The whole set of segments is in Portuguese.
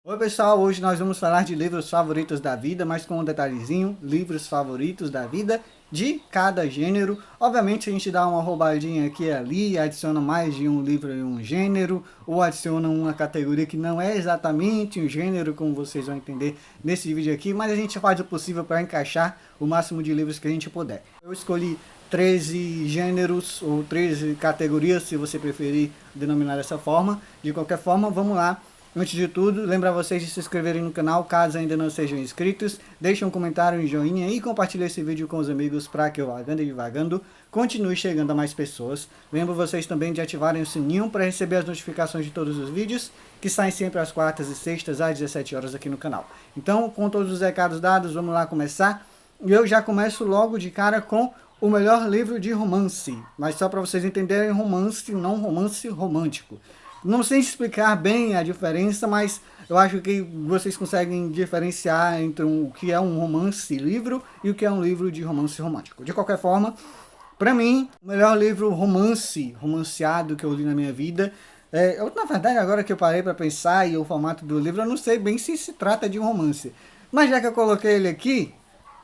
Oi pessoal, hoje nós vamos falar de livros favoritos da vida, mas com um detalhezinho, livros favoritos da vida de cada gênero. Obviamente a gente dá uma roubadinha aqui e ali, adiciona mais de um livro em um gênero, ou adiciona uma categoria que não é exatamente um gênero, como vocês vão entender nesse vídeo aqui, mas a gente faz o possível para encaixar o máximo de livros que a gente puder. Eu escolhi 13 gêneros ou 13 categorias, se você preferir denominar dessa forma. De qualquer forma, vamos lá. Antes de tudo, lembra vocês de se inscreverem no canal, caso ainda não sejam inscritos. Deixem um comentário, um joinha e compartilhe esse vídeo com os amigos para que o Vagando e Divagando continue chegando a mais pessoas. Lembro vocês também de ativarem o sininho para receber as notificações de todos os vídeos, que saem sempre às quartas e sextas às 17 horas aqui no canal. Então, com todos os recados dados, vamos lá começar. E eu já começo logo de cara com o melhor livro de romance. Mas só para vocês entenderem, romance, não romance romântico. Não sei explicar bem a diferença, mas eu acho que vocês conseguem diferenciar entre o que é um romance livro e o que é um livro de romance romântico. De qualquer forma, para mim, o melhor livro romanceado que eu li na minha vida, na verdade, agora que eu parei para pensar e o formato do livro, eu não sei bem se trata de um romance. Mas já que eu coloquei ele aqui,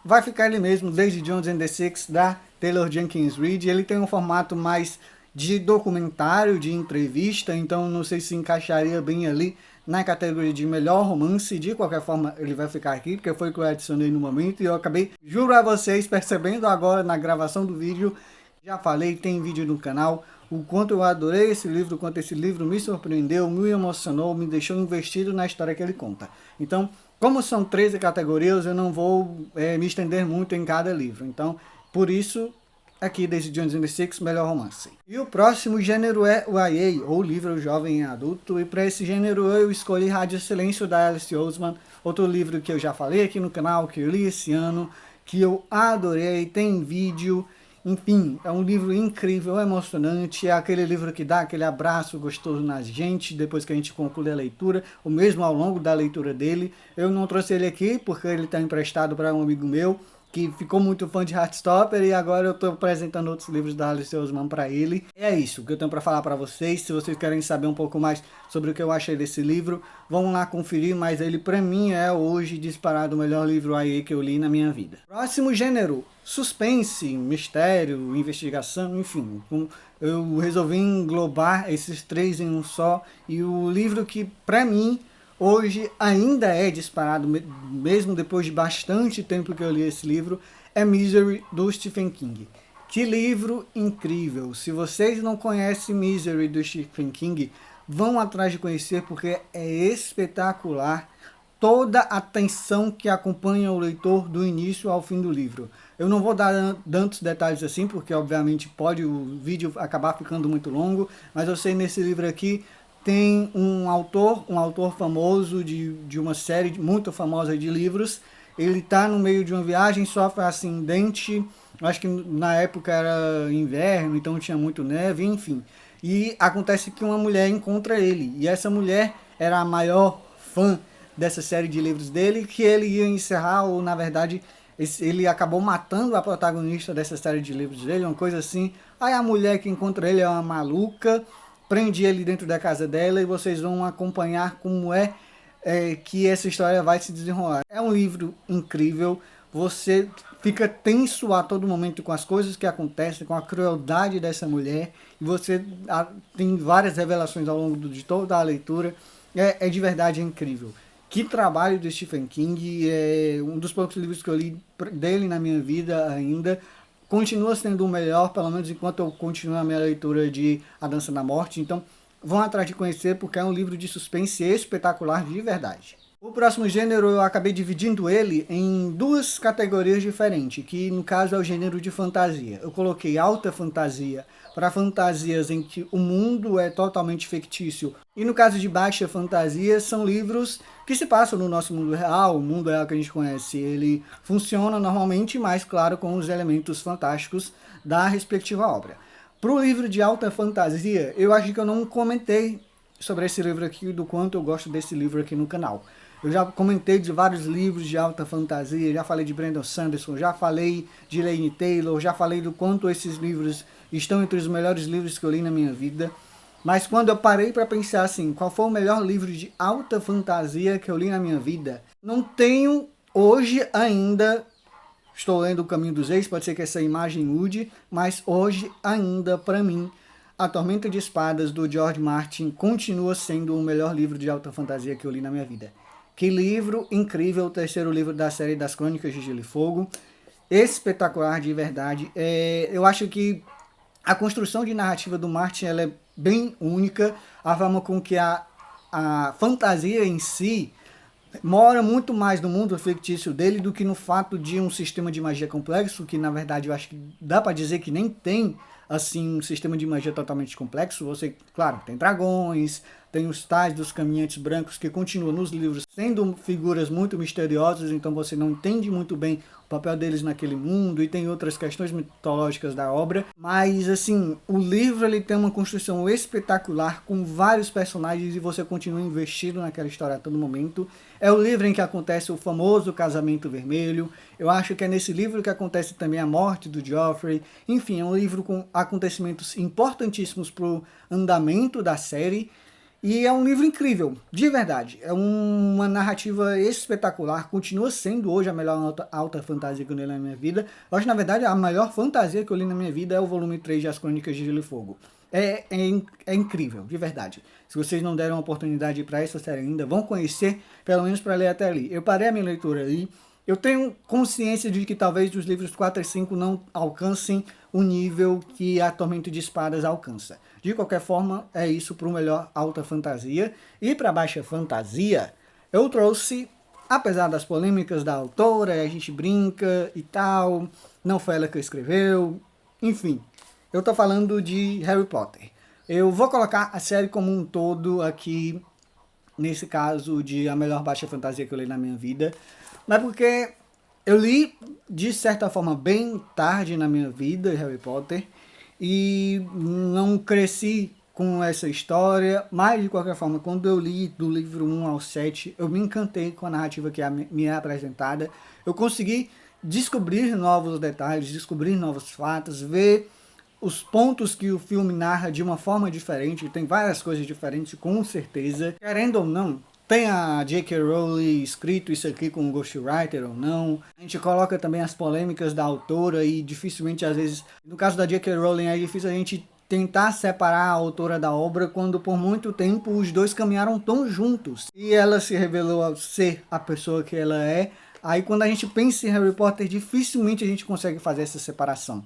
vai ficar ele mesmo, Daisy Jones and the Six, da Taylor Jenkins Reid. Ele tem um formato mais de documentário, de entrevista, então não sei se encaixaria bem ali na categoria de melhor romance. De qualquer forma, ele vai ficar aqui, porque foi o que eu adicionei no momento e eu acabei, juro a vocês, percebendo agora na gravação do vídeo, já falei, tem vídeo no canal, o quanto eu adorei esse livro, o quanto esse livro me surpreendeu, me emocionou, me deixou investido na história que ele conta. Então, como são 13 categorias, eu não vou me estender muito em cada livro, então, por isso, aqui Daisy Jones and the Six, melhor romance. E o próximo gênero é o YA, ou livro jovem adulto, e para esse gênero eu escolhi Rádio Silêncio, da Alice Oseman, outro livro que eu já falei aqui no canal, que eu li esse ano, que eu adorei, tem vídeo, enfim, é um livro incrível, emocionante, é aquele livro que dá aquele abraço gostoso na gente, depois que a gente conclui a leitura, ou mesmo ao longo da leitura dele. Eu não trouxe ele aqui, porque ele está emprestado para um amigo meu, que ficou muito fã de Heartstopper, e agora eu estou apresentando outros livros da Alice Oseman para ele. É isso que eu tenho para falar para vocês. Se vocês querem saber um pouco mais sobre o que eu achei desse livro, vão lá conferir, mas ele para mim é hoje disparado o melhor livro aí que eu li na minha vida. Próximo gênero, suspense, mistério, investigação, enfim. Eu resolvi englobar esses três em um só, e o livro que para mim hoje ainda é disparado, mesmo depois de bastante tempo que eu li esse livro, é Misery, do Stephen King. Que livro incrível! Se vocês não conhecem Misery, do Stephen King, vão atrás de conhecer, porque é espetacular toda a tensão que acompanha o leitor do início ao fim do livro. Eu não vou dar tantos detalhes assim, porque obviamente pode o vídeo acabar ficando muito longo, mas eu sei nesse livro aqui tem um autor famoso de uma série muito famosa de livros. Ele está no meio de uma viagem, sofre um acidente, acho que na época era inverno, então tinha muito neve, enfim. E acontece que uma mulher encontra ele, e essa mulher era a maior fã dessa série de livros dele, que ele ia encerrar, ou na verdade ele acabou matando a protagonista dessa série de livros dele, uma coisa assim. Aí a mulher que encontra ele é uma maluca, prende ele dentro da casa dela, e vocês vão acompanhar como que essa história vai se desenrolar. É um livro incrível, você fica tenso a todo momento com as coisas que acontecem, com a crueldade dessa mulher, e você tem várias revelações ao longo de toda a leitura. É de verdade incrível. Que trabalho do Stephen King, é um dos poucos livros que eu li dele na minha vida ainda. Continua sendo o melhor, pelo menos enquanto eu continuo a minha leitura de A Dança da Morte. Então, vão atrás de conhecer, porque é um livro de suspense espetacular de verdade. O próximo gênero eu acabei dividindo ele em duas categorias diferentes, que no caso é o gênero de fantasia. Eu coloquei alta fantasia para fantasias em que o mundo é totalmente fictício, e no caso de baixa fantasia são livros que se passam no nosso mundo real, o mundo real que a gente conhece. Ele funciona normalmente, mas claro, com os elementos fantásticos da respectiva obra. Para o livro de alta fantasia, eu acho que eu não comentei sobre esse livro aqui, do quanto eu gosto desse livro aqui no canal. Eu já comentei de vários livros de alta fantasia, já falei de Brandon Sanderson, já falei de Laini Taylor, já falei do quanto esses livros estão entre os melhores livros que eu li na minha vida. Mas quando eu parei para pensar assim, qual foi o melhor livro de alta fantasia que eu li na minha vida, não tenho hoje ainda. Estou lendo O Caminho dos Reis, pode ser que essa imagem mude, mas hoje ainda, para mim, A Tormenta de Espadas, do George Martin, continua sendo o melhor livro de alta fantasia que eu li na minha vida. Que livro incrível, o terceiro livro da série das Crônicas de Gelo e Fogo. Espetacular, de verdade. Eu acho que a construção de narrativa do Martin ela é bem única. A forma com que a fantasia em si mora muito mais no mundo fictício dele do que no fato de um sistema de magia complexo, que na verdade eu acho que dá para dizer que nem tem assim um sistema de magia totalmente complexo. Você, claro, tem dragões, tem os tais dos caminhantes brancos que continuam nos livros sendo figuras muito misteriosas, então você não entende muito bem o papel deles naquele mundo, e tem outras questões mitológicas da obra, mas assim, o livro ele tem uma construção espetacular com vários personagens e você continua investido naquela história a todo momento. É o livro em que acontece o famoso casamento vermelho. Eu acho que é nesse livro que acontece também a morte do Joffrey. Enfim, é um livro com acontecimentos importantíssimos para o andamento da série. E é um livro incrível, de verdade. É uma narrativa espetacular. Continua sendo hoje a melhor alta fantasia que eu li na minha vida. Eu acho, na verdade, a maior fantasia que eu li na minha vida é o volume 3 de As Crônicas de Gelo e Fogo. É incrível, de verdade. Se vocês não deram uma oportunidade para essa série ainda, vão conhecer, pelo menos para ler até ali. Eu parei a minha leitura ali. Eu tenho consciência de que talvez os livros 4 e 5 não alcancem o nível que A Tormenta de Espadas alcança. De qualquer forma, é isso para o melhor alta fantasia. E para baixa fantasia, eu trouxe, apesar das polêmicas da autora, a gente brinca e tal, não foi ela que escreveu, enfim. Eu tô falando de Harry Potter. Eu vou colocar a série como um todo aqui, nesse caso de a melhor baixa fantasia que eu li na minha vida. Mas porque eu li, de certa forma, bem tarde na minha vida, Harry Potter, e não cresci com essa história, mas de qualquer forma, quando eu li do livro 1 ao 7, eu me encantei com a narrativa que me é apresentada. Eu consegui descobrir novos detalhes, descobrir novos fatos, ver os pontos que o filme narra de uma forma diferente. Tem várias coisas diferentes, com certeza. Querendo ou não, tem a J.K. Rowling escrito isso aqui com um ghostwriter ou não. A gente coloca também as polêmicas da autora e dificilmente, às vezes, no caso da J.K. Rowling, é difícil a gente tentar separar a autora da obra quando por muito tempo os dois caminharam tão juntos. E ela se revelou ser a pessoa que ela é. Aí quando a gente pensa em Harry Potter, dificilmente a gente consegue fazer essa separação.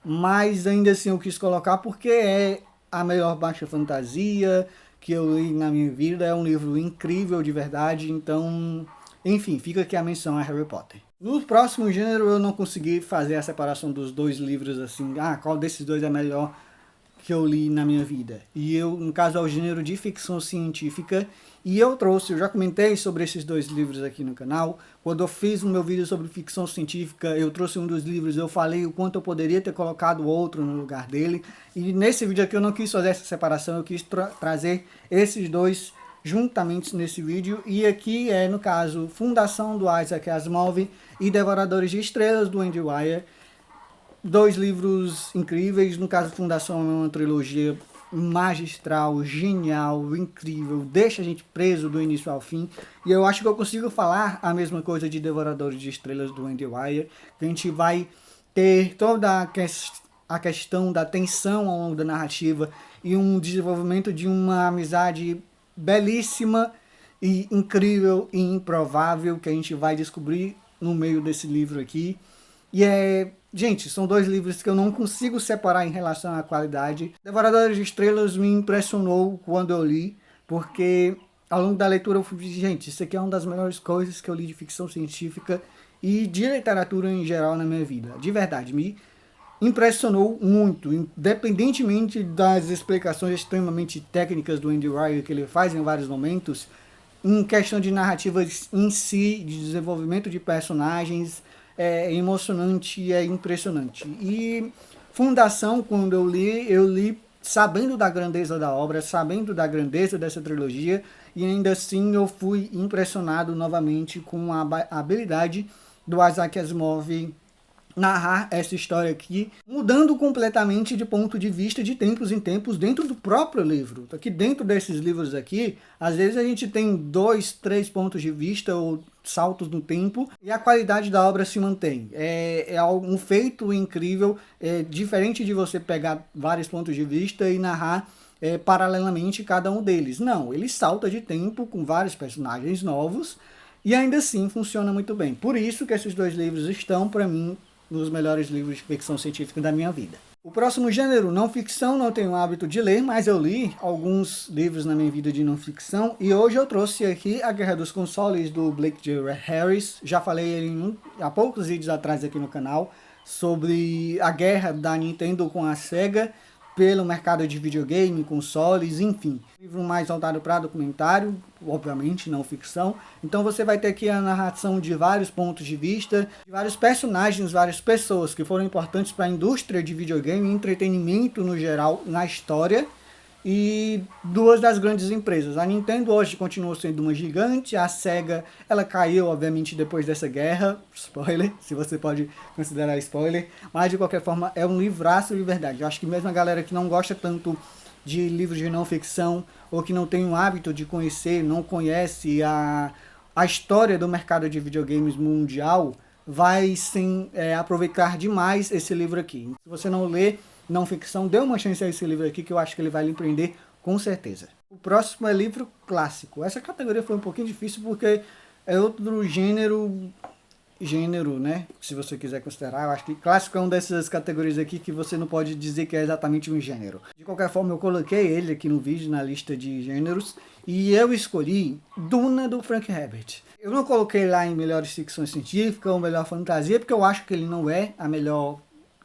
Mas ainda assim eu quis colocar porque é a melhor baixa fantasia que eu li na minha vida. É um livro incrível de verdade, então, enfim, fica aqui a menção a Harry Potter. No próximo gênero eu não consegui fazer a separação dos dois livros assim, qual desses dois é melhor que eu li na minha vida. E eu, no caso, é o gênero de ficção científica. E eu já comentei sobre esses dois livros aqui no canal. Quando eu fiz o meu vídeo sobre ficção científica, eu trouxe um dos livros, eu falei o quanto eu poderia ter colocado o outro no lugar dele. E nesse vídeo aqui eu não quis fazer essa separação, eu quis trazer esses dois juntamente nesse vídeo. E aqui é, no caso, Fundação do Isaac Asimov e Devoradores de Estrelas do Andy Weir. Dois livros incríveis, no caso Fundação é uma trilogia magistral, genial, incrível, deixa a gente preso do início ao fim. E eu acho que eu consigo falar a mesma coisa de Devoradores de Estrelas do Andy Weir, que a gente vai ter toda a questão da tensão ao longo da narrativa e um desenvolvimento de uma amizade belíssima e incrível e improvável que a gente vai descobrir no meio desse livro aqui. E gente, são dois livros que eu não consigo separar em relação à qualidade. Devoradores de Estrelas me impressionou quando eu li, porque ao longo da leitura eu fui, gente, isso aqui é uma das melhores coisas que eu li de ficção científica e de literatura em geral na minha vida. De verdade, me impressionou muito, independentemente das explicações extremamente técnicas do Andy Weir que ele faz em vários momentos, em questão de narrativas em si, de desenvolvimento de personagens. É emocionante e é impressionante. E Fundação, quando eu li sabendo da grandeza da obra, sabendo da grandeza dessa trilogia, e ainda assim eu fui impressionado novamente com a habilidade do Isaac Asimov narrar essa história aqui, mudando completamente de ponto de vista de tempos em tempos dentro do próprio livro. Aqui dentro desses livros aqui, às vezes a gente tem 2, 3 pontos de vista ou saltos no tempo e a qualidade da obra se mantém. É um feito incrível, diferente de você pegar vários pontos de vista e narrar paralelamente cada um deles. Não, ele salta de tempo com vários personagens novos e ainda assim funciona muito bem. Por isso que esses 2 livros estão, para mim, nos melhores livros de ficção científica da minha vida. O próximo gênero, não ficção, não tenho o hábito de ler, mas eu li alguns livros na minha vida de não ficção e hoje eu trouxe aqui A Guerra dos Consoles, do Blake J. Harris. Já falei há poucos vídeos atrás aqui no canal sobre a guerra da Nintendo com a Sega pelo mercado de videogame, consoles, enfim. Livro mais voltado para documentário, obviamente, não ficção. Então você vai ter aqui a narração de vários pontos de vista, de vários personagens, várias pessoas que foram importantes para a indústria de videogame e entretenimento no geral na história. E 2 das grandes empresas. A Nintendo hoje continua sendo uma gigante, a Sega, ela caiu obviamente depois dessa guerra, spoiler, se você pode considerar spoiler, mas de qualquer forma é um livraço de verdade. Eu acho que mesmo a galera que não gosta tanto de livros de não ficção, ou que não tem o hábito de conhecer, não conhece a história do mercado de videogames mundial, vai sim aproveitar demais esse livro aqui. Se você não lê não ficção, dê uma chance a esse livro aqui que eu acho que ele vai lhe empreender com certeza. O próximo é livro clássico. Essa categoria foi um pouquinho difícil porque é outro gênero, né? Se você quiser considerar, eu acho que clássico é uma dessas categorias aqui que você não pode dizer que é exatamente um gênero. De qualquer forma, eu coloquei ele aqui no vídeo, na lista de gêneros, e eu escolhi Duna, do Frank Herbert. Eu não coloquei lá em melhores ficção científica ou melhor fantasia, porque eu acho que ele não é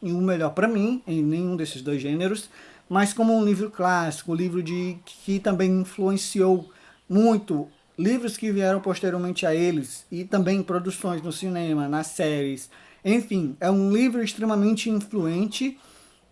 o melhor para mim, em nenhum desses 2 gêneros, mas como um livro clássico, um livro que também influenciou muito livros que vieram posteriormente a eles, e também produções no cinema, nas séries, enfim, é um livro extremamente influente,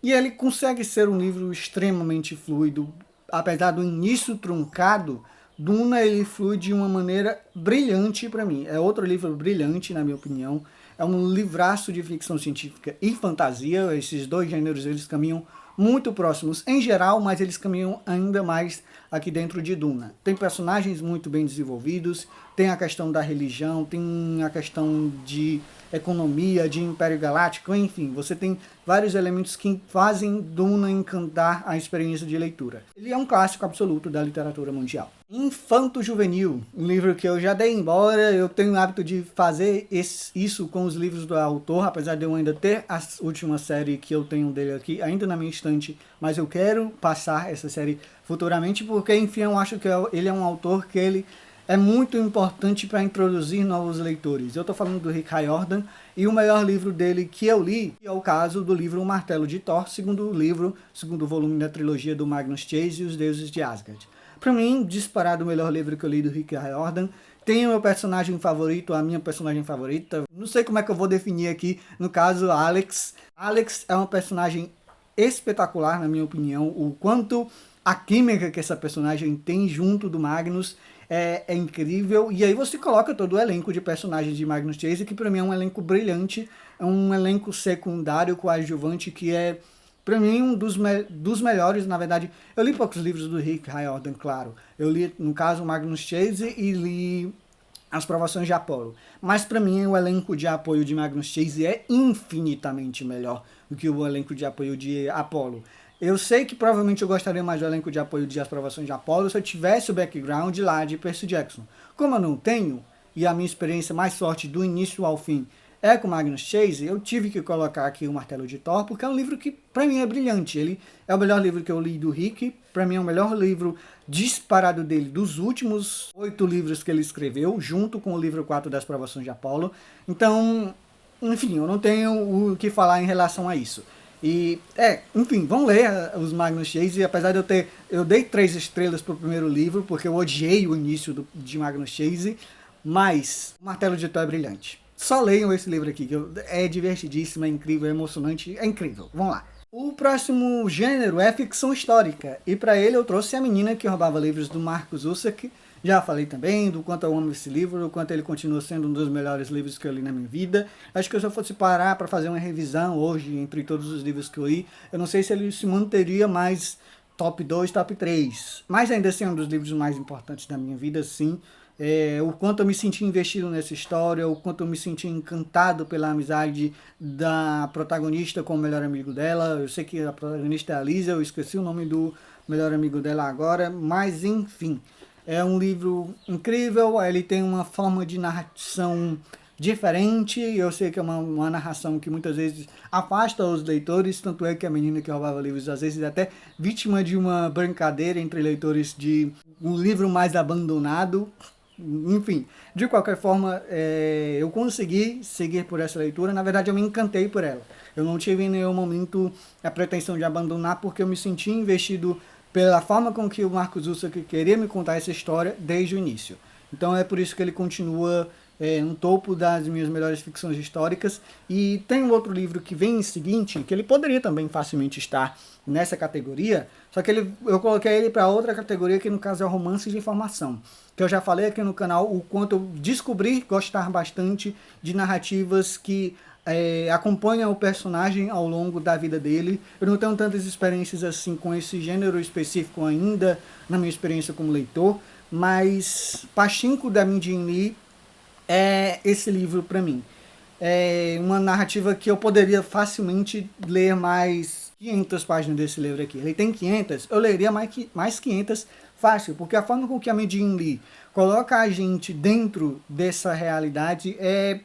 e ele consegue ser um livro extremamente fluido, apesar do início truncado. Duna, ele flui de uma maneira brilhante para mim, é outro livro brilhante na minha opinião. É um livraço de ficção científica e fantasia. Esses 2 gêneros eles caminham muito próximos em geral, mas eles caminham ainda mais aqui dentro de Duna. Tem personagens muito bem desenvolvidos, tem a questão da religião, tem a questão de economia, de Império Galáctico, enfim, você tem vários elementos que fazem Duna encantar a experiência de leitura. Ele é um clássico absoluto da literatura mundial. Infanto Juvenil, um livro que eu já dei embora. Eu tenho o hábito de fazer isso com os livros do autor, apesar de eu ainda ter a última série que eu tenho dele aqui, ainda na minha estante, mas eu quero passar essa série futuramente, porque enfim, eu acho que ele é um autor que ele é muito importante para introduzir novos leitores. Eu estou falando do Rick Riordan, e o melhor livro dele que eu li é o caso do livro O Martelo de Thor, segundo volume da trilogia do Magnus Chase e os Deuses de Asgard. Para mim, disparado o melhor livro que eu li do Rick Riordan. Tem o meu personagem favorito, a minha personagem favorita. Não sei como é que eu vou definir aqui, no caso, Alex. Alex é uma personagem espetacular, na minha opinião. O quanto a química que essa personagem tem junto do Magnus é incrível. E aí você coloca todo o elenco de personagens de Magnus Chase, que para mim é um elenco brilhante. É um elenco secundário, coadjuvante, que é, para mim, um dos melhores. Na verdade, eu li poucos livros do Rick Riordan, claro. Eu li, no caso, Magnus Chase e li As Provações de Apollo. Mas, para mim, o elenco de apoio de Magnus Chase é infinitamente melhor do que o elenco de apoio de Apollo. Eu sei que provavelmente eu gostaria mais do elenco de apoio de As Provações de Apollo se eu tivesse o background lá de Percy Jackson. Como eu não tenho, e a minha experiência mais forte do início ao fim é com Magnus Chase, eu tive que colocar aqui o Martelo de Thor, porque é um livro que pra mim é brilhante. Ele é o melhor livro que eu li do Rick, pra mim é o melhor livro disparado dele dos últimos 8 livros que ele escreveu, junto com o livro 4 das Provações de Apollo. Então, enfim, eu não tenho o que falar em relação a isso. E, enfim, vão ler os Magnus Chase, apesar de eu dei 3 estrelas pro primeiro livro, porque eu odiei o início de Magnus Chase, mas o Martelo de Thor é brilhante. Só leiam esse livro aqui, que é divertidíssimo, é incrível, é emocionante, é incrível. Vamos lá. O próximo gênero é ficção histórica, e para ele eu trouxe A Menina que Roubava Livros, do Marcus Zusak. Já falei também do quanto eu amo esse livro, do quanto ele continua sendo um dos melhores livros que eu li na minha vida. Acho que se eu fosse parar para fazer uma revisão hoje entre todos os livros que eu li, eu não sei se ele se manteria mais top 2, top 3. Mas ainda assim é um dos livros mais importantes da minha vida, sim. O quanto eu me senti investido nessa história, o quanto eu me senti encantado pela amizade da protagonista com o melhor amigo dela. Eu sei que a protagonista é a Lisa, eu esqueci o nome do melhor amigo dela agora, mas enfim. É um livro incrível, ele tem uma forma de narração diferente. Eu sei que é uma narração que muitas vezes afasta os leitores, tanto é que a menina que roubava livros às vezes é até vítima de uma brincadeira entre leitores de um livro mais abandonado. Enfim, de qualquer forma, eu consegui seguir por essa leitura. Na verdade, eu me encantei por ela. Eu não tive em nenhum momento a pretensão de abandonar, porque eu me senti investido pela forma com que o Marcus Zusak queria me contar essa história desde o início. Então é por isso que ele continua no topo das minhas melhores ficções históricas. E tem um outro livro que vem em seguinte, que ele poderia também facilmente estar nessa categoria, só que eu coloquei ele para outra categoria, que no caso é o romance de informação, que eu já falei aqui no canal o quanto eu descobri gostar bastante de narrativas que acompanham o personagem ao longo da vida dele. Eu não tenho tantas experiências assim com esse gênero específico ainda na minha experiência como leitor, mas Pachinko da Min Jin Lee é esse livro para mim. É uma narrativa que eu poderia facilmente ler mais 500 páginas desse livro aqui. Ele tem 500, eu leria mais 500 fácil, porque a forma com que a Min Jin Lee coloca a gente dentro dessa realidade é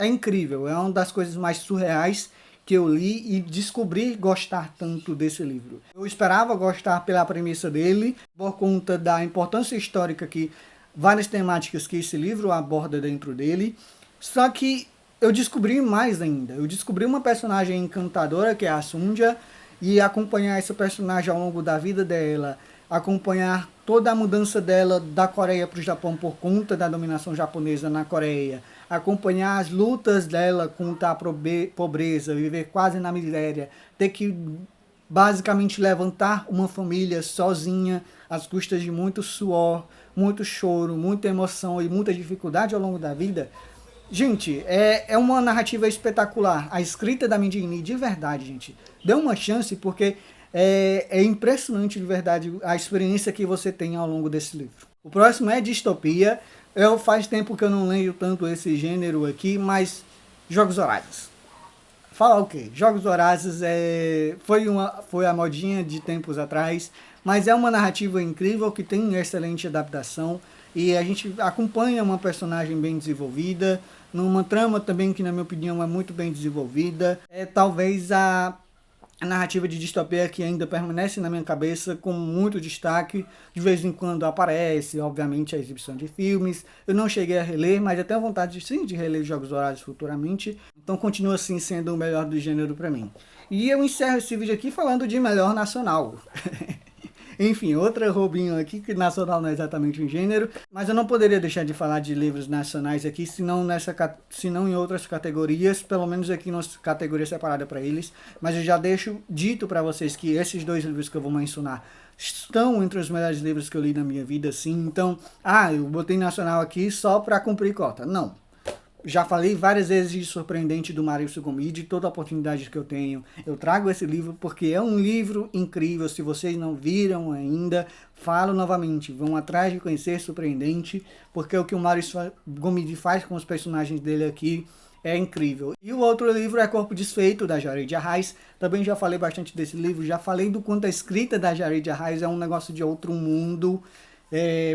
incrível. É uma das coisas mais surreais que eu li e descobri gostar tanto desse livro. Eu esperava gostar pela premissa dele, por conta da importância histórica que várias temáticas que esse livro aborda dentro dele, só que eu descobri mais ainda. Eu descobri uma personagem encantadora, que é a Sunja, e acompanhar essa personagem ao longo da vida dela, acompanhar toda a mudança dela da Coreia para o Japão por conta da dominação japonesa na Coreia, acompanhar as lutas dela contra a pobreza, viver quase na miséria, ter que basicamente levantar uma família sozinha, às custas de muito suor, muito choro, muita emoção e muita dificuldade ao longo da vida. Gente, é uma narrativa espetacular. A escrita da Min Jin Lee, de verdade, gente, dê uma chance, porque é impressionante, de verdade, a experiência que você tem ao longo desse livro. O próximo é Distopia. Faz tempo que eu não leio tanto esse gênero aqui, mas Jogos Vorazes. Falar o quê? Jogos Vorazes foi a modinha de tempos atrás, mas é uma narrativa incrível que tem excelente adaptação e a gente acompanha uma personagem bem desenvolvida, numa trama também que, na minha opinião, é muito bem desenvolvida. É talvez a narrativa de Distopia que ainda permanece na minha cabeça com muito destaque. De vez em quando aparece, obviamente, a exibição de filmes. Eu não cheguei a reler, mas eu tenho vontade sim de reler Jogos Vorazes futuramente. Então continua assim sendo o melhor do gênero para mim. E eu encerro esse vídeo aqui falando de melhor nacional. Enfim, outra roubinho aqui, que nacional não é exatamente um gênero, mas eu não poderia deixar de falar de livros nacionais aqui, se não em outras categorias, pelo menos aqui na categoria separada para eles. Mas eu já deixo dito para vocês que esses dois livros que eu vou mencionar estão entre os melhores livros que eu li na minha vida, sim. Então, eu botei nacional aqui só para cumprir cota. Não. Já falei várias vezes de Surpreendente do Mário Sugomide, toda a oportunidade que eu tenho, eu trago esse livro porque é um livro incrível. Se vocês não viram ainda, falo novamente, vão atrás de conhecer Surpreendente, porque o que o Mário Sugomide faz com os personagens dele aqui é incrível. E o outro livro é Corpo Desfeito, da Jared Arraes. Também já falei bastante desse livro, já falei do quanto a escrita da Jared Arraes é um negócio de outro mundo.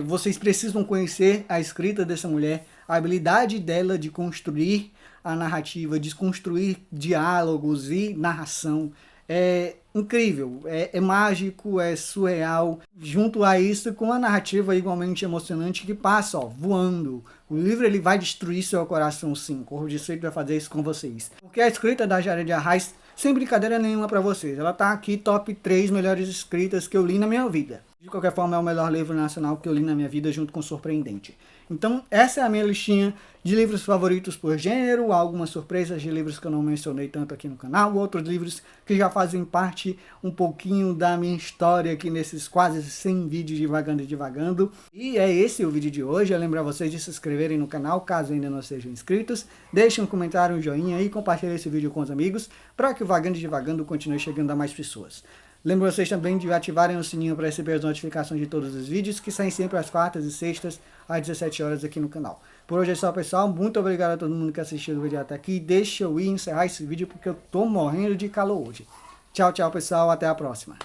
Vocês precisam conhecer a escrita dessa mulher, a habilidade dela de construir a narrativa, de construir diálogos e narração. É incrível, é mágico, é surreal. Junto a isso, com a narrativa igualmente emocionante que passa, voando. O livro ele vai destruir seu coração, sim. Corpo Desfeito vai fazer isso com vocês. Porque a escrita da Jared Arraes, sem brincadeira nenhuma para vocês, ela tá aqui top 3 melhores escritas que eu li na minha vida. De qualquer forma, é o melhor livro nacional que eu li na minha vida, junto com Surpreendente. Então, essa é a minha listinha de livros favoritos por gênero, algumas surpresas de livros que eu não mencionei tanto aqui no canal, outros livros que já fazem parte um pouquinho da minha história aqui nesses quase 100 vídeos divagando e divagando. E é esse o vídeo de hoje. Eu lembro a vocês de se inscreverem no canal, caso ainda não sejam inscritos. Deixem um comentário, um joinha e compartilhem esse vídeo com os amigos, para que o Vagando e Divagando continue chegando a mais pessoas. Lembro vocês também de ativarem o sininho para receber as notificações de todos os vídeos, que saem sempre às quartas e sextas, às 17 horas aqui no canal. Por hoje é só, pessoal. Muito obrigado a todo mundo que assistiu o vídeo até aqui. Deixa eu ir encerrar esse vídeo porque eu tô morrendo de calor hoje. Tchau, tchau, pessoal. Até a próxima.